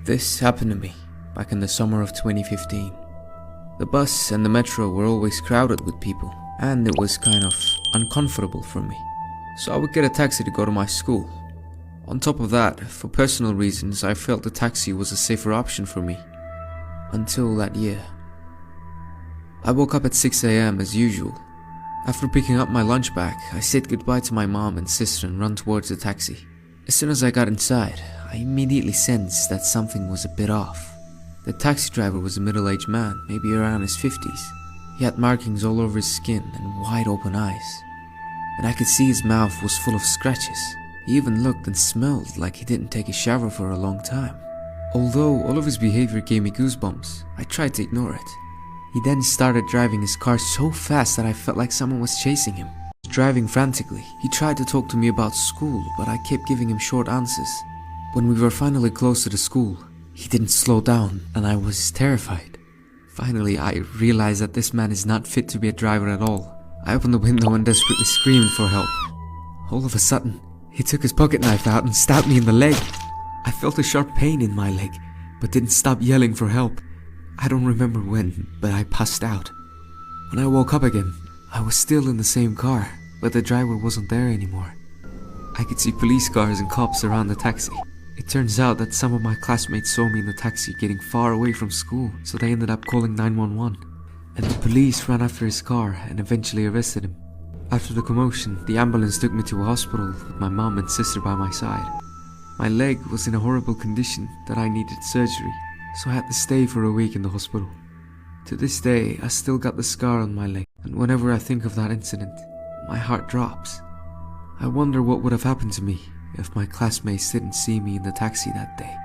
This happened to me back in the summer of 2015. The bus and the metro were always crowded with people, and it was kind of uncomfortable for me. So I would get a taxi to go to my school. On top of that, for personal reasons, I felt the taxi was a safer option for me. Until that year. I woke up at 6 AM as usual. After picking up my lunch bag, I said goodbye to my mom and sister and ran towards the taxi. As soon as I got inside, I immediately sensed that something was a bit off. The taxi driver was a middle-aged man, maybe around his 50s. He had markings all over his skin and wide open eyes. And I could see his mouth was full of scratches. He even looked and smelled like he didn't take a shower for a long time. Although all of his behavior gave me goosebumps, I tried to ignore it. He then started driving his car so fast that I felt like someone was chasing him. Driving frantically, he tried to talk to me about school, but I kept giving him short answers. When we were finally close to the school, he didn't slow down and I was terrified. Finally, I realized that this man is not fit to be a driver at all. I opened the window and desperately screamed for help. All of a sudden, he took his pocket knife out and stabbed me in the leg. I felt a sharp pain in my leg, but didn't stop yelling for help. I don't remember when, but I passed out. When I woke up again, I was still in the same car, but the driver wasn't there anymore. I could see police cars and cops around the taxi. It turns out that some of my classmates saw me in the taxi getting far away from school, so they ended up calling 911. And the police ran after his car and eventually arrested him. After the commotion, the ambulance took me to a hospital with my mom and sister by my side. My leg was in a horrible condition that I needed surgery, so I had to stay for a week in the hospital. To this day, I still got the scar on my leg, and whenever I think of that incident, my heart drops. I wonder what would have happened to me if my classmates didn't see me in the taxi that day.